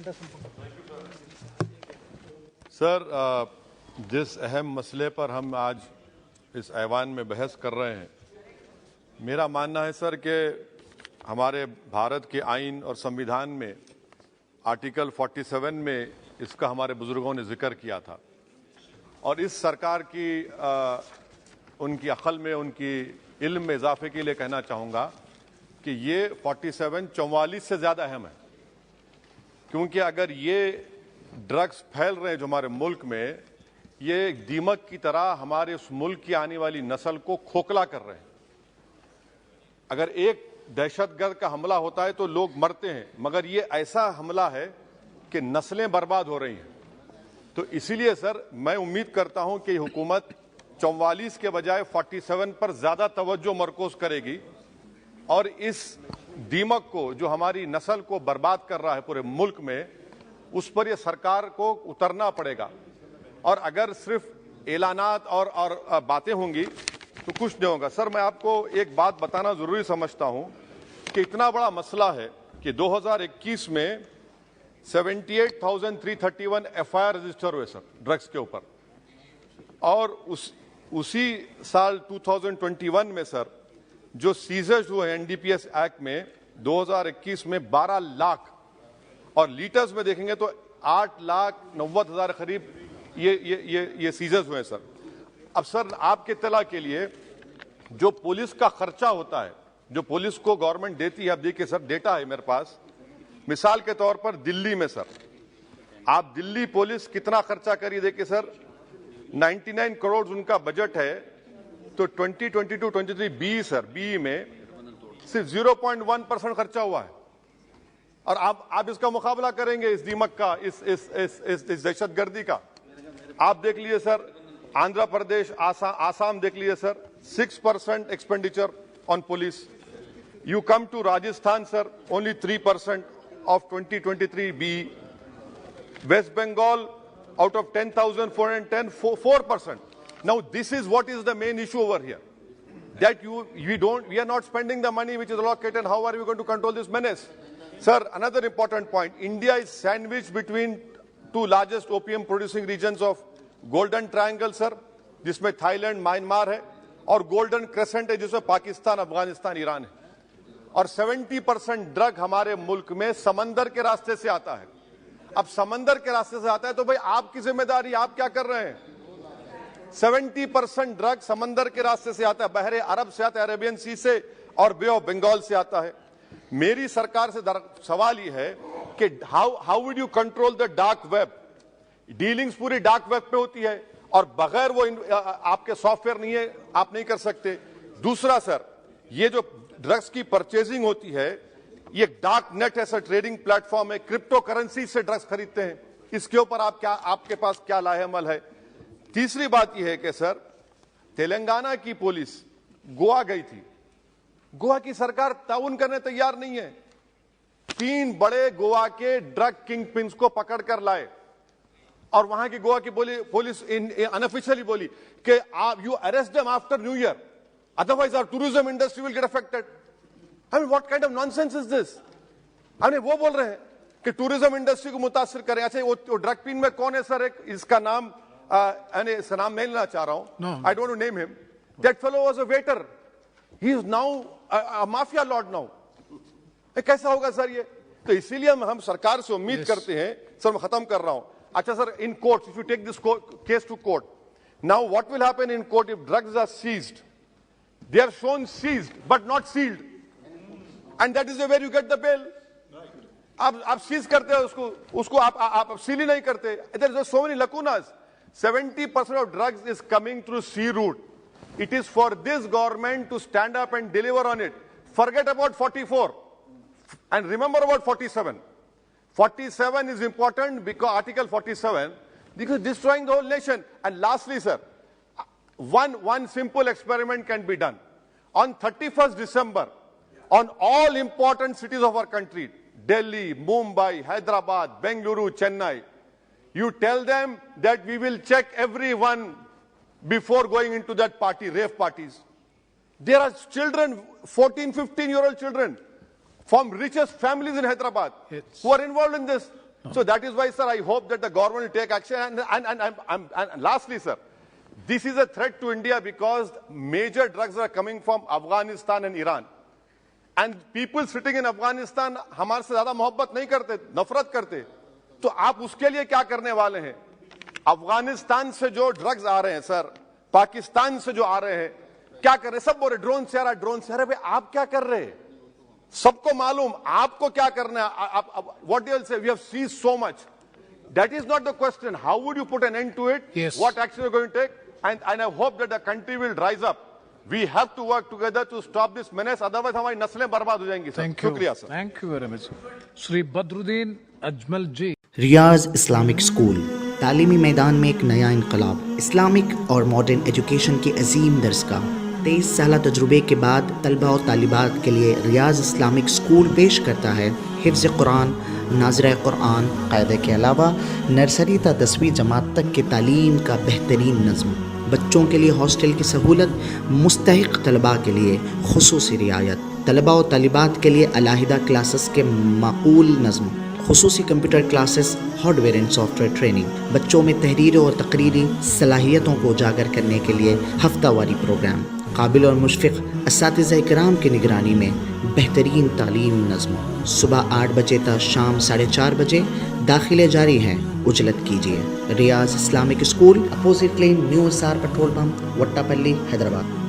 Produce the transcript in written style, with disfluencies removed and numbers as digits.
Sir, जिस अहम मसले पर हम आज इस ऐवान में बहस कर रहे हैं, मेरा मानना है सर कि हमारे भारत के आइन और संविधान में आर्टिकल 47 में इसका हमारे बुजुर्गों ने जिक्र किया था और इस सरकार की उनकी अक्ल में, उनकी इल्म में इजाफे के लिए कहना चाहूँगा कि ये 47 44 से ज़्यादा अहम है, क्योंकि अगर ये ड्रग्स फैल रहे हैं जो हमारे मुल्क में, ये एक दीमक की तरह हमारे उस मुल्क की आने वाली नस्ल को खोखला कर रहे हैं। अगर एक दहशतगर्द का हमला होता है तो लोग मरते हैं, मगर ये ऐसा हमला है कि नस्लें बर्बाद हो रही हैं। तो इसीलिए सर मैं उम्मीद करता हूं कि हुकूमत 44 के बजाय 47 पर ज्यादा तवज्जो मरकूज करेगी और इस दीमक को जो हमारी नस्ल को बर्बाद कर रहा है पूरे मुल्क में, उस पर यह सरकार को उतरना पड़ेगा। और अगर सिर्फ ऐलानात और बातें होंगी तो कुछ नहीं होगा। सर, मैं आपको एक बात बताना जरूरी समझता हूं कि इतना बड़ा मसला है कि 2021 में 78,331 FIR रजिस्टर हुए सर ड्रग्स के ऊपर, और उसी साल 2021 में सर जो सीजर्स हुए NDPS एक्ट में 2021 में 12 लाख, और लीटर्स में देखेंगे तो 8,90,000 करीब ये सीजर्स हुए सर। अब सर आपके इत्तला के लिए जो पुलिस का खर्चा होता है, जो पुलिस को गवर्नमेंट देती है, अब देखिए सर डेटा है मेरे पास, मिसाल के तौर पर दिल्ली में सर आप दिल्ली पुलिस कितना खर्चा करिए, देखिए सर 99 करोड़ उनका बजट है, तो 2022-23 बी सर बी में सिर्फ 0.1% खर्चा हुआ है। और आप इसका मुकाबला करेंगे इस दीमक का, इस दहशतगर्दी का। आप देख लीजिए सर आंध्र प्रदेश, आसाम देख लीजिए sir 6% expenditure on police. You come to Rajasthan sir only 3% of 2023 B. West Bengal out of 10,410 4%. Now this is what is the main issue over here, that we are not spending the money which is allocated. How are we going to control this menace? Sir, another important point, India is sandwiched between two largest opium producing regions of Golden Triangle sir, जिसमें Thailand, Myanmar है, और golden crescent है जिसमें Pakistan, Afghanistan, Iran है। और 70% drug हमारे मुल्क में समंदर के रास्ते से आता है। अब समंदर के रास्ते से आता है तो भाई आपकी जिम्मेदारी, आप क्या कर रहे हैं? 70% ड्रग समंदर के रास्ते से आता है, बहरे अरब से आता है, अरेबियन सी से और बे ऑफ बंगाल से आता है। मेरी सरकार से सवाल यह है कि how would you control the dark web? Dealings पूरी डार्क वेब पे होती है और बगैर वो आपके सॉफ्टवेयर नहीं है, आप नहीं कर सकते। दूसरा सर, ये जो ड्रग्स की परचेजिंग होती है, ये डार्क नेट ऐसा ट्रेडिंग प्लेटफॉर्म है, क्रिप्टो करेंसी से ड्रग्स खरीदते हैं। इसके ऊपर आपके पास क्या लाहेअमल है? तीसरी बात यह है कि सर तेलंगाना की पुलिस गोवा गई थी, गोवा की सरकार ताउन करने तैयार नहीं है। 3 बड़े गोवा के ड्रग किंग पिन्स को पकड़कर लाए और वहां की गोवा की पुलिस अनऑफिशियली बोली कि you arrest them after new year, otherwise our tourism industry will get affected. I mean, what kind of nonsense is this? वो बोल रहे हैं कि टूरिज्म इंडस्ट्री को मुतासिर करें। अच्छा, वो ड्रग पिन में कौन है सर? एक इसका नाम इसका नाम नहीं लेना चाह रहा हूं, I don't want to name him. That fellow was a waiter. He is now a mafia lord now. कैसा होगा सर ये? तो इसीलिए हम सरकार से उम्मीद करते हैं सर, मैं खत्म कर रहा हूं। अच्छा sir, in court, if you take this case to court, now what will happen in court if drugs are seized? They are shown seized but not sealed, and that is where you get the bail. आप seize करते हो उसको आप seal ही नहीं करते. There are so many lacunas. 70% of drugs is coming through sea route. It is for this government to stand up and deliver on it. Forget about 44 and remember about 47. 47 is important because Article 47, because destroying the whole nation. And lastly, sir, one simple experiment can be done. On 31st December, on all important cities of our country, Delhi, Mumbai, Hyderabad, Bengaluru, Chennai, you tell them that we will check everyone before going into that party, rave parties. There are children, 14, 15-year-old children from richest families in Hyderabad who are involved in this. So that is why, sir, I hope that the government will take action. And lastly, sir, this is a threat to India because major drugs are coming from Afghanistan and Iran. And people sitting in Afghanistan हमारे से ज्यादा मोहब्बत नहीं करते, नफरत करते. तो आप उसके लिए क्या करने वाले हैं? अफगानिस्तान से जो ड्रग्स आ रहे हैं सर, पाकिस्तान से जो आ रहे हैं, क्या कर रहे हैं? सब बोल रहे ड्रोन से आ रहा है, ड्रोन से आ रहा है. भाई आप क्या कर रहे हैं? सबको मालूम आपको क्या करना है. What else say? We have seen so much. That is not the question. How would you put an end to it? Yes. What action are you going to take? And I hope that the country will rise up. We have to work together to stop this menace. Otherwise, हमारी नस्लें बर्बाद हो जाएंगी. Thank you. शुक्रिया sir. Thank you very much. Shri Badruddin Ajmal ji. Riyaz Islamic school तालीमी मैदान में एक नया इनकलाब. इस्लामिक और मॉडर्न एजुकेशन की अजीम दरसगाह. 23 साल तजुर्बे के बाद तलबा और तालिबात के लिए रियाज इस्लामिक स्कूल पेश करता है हिफ्ज़ कुरान, नाज़िरा कुरान क़ायदे के अलावा नर्सरी ता 10वीं जमात तक की तालीम का बेहतरीन नज़्म. बच्चों के लिए हॉस्टल की सहूलत, मुस्तहिक़ तलबा के लिए खुसूसी रियायत, तलबा और तालिबात के लिए अलहदा क्लासेस के माकूल नज़्म, खुसूसी computer classes, hardware and software training. बच्चों में तहरीरी और तकरीरी सलाहियतों को उजागर करने के लिए हफ्तावारी प्रोग्राम. काबिल और मुशफ़िक़ असातिज़ा इकराम की निगरानी में बेहतरीन तालीम नज़्म. सुबह 8 बजे तक शाम 4:30 बजे. दाखिले जारी हैं, उजलत कीजिए. Riyaz Islamic school, opposite lane, new SR petrol pump, Vattapalli, Hyderabad.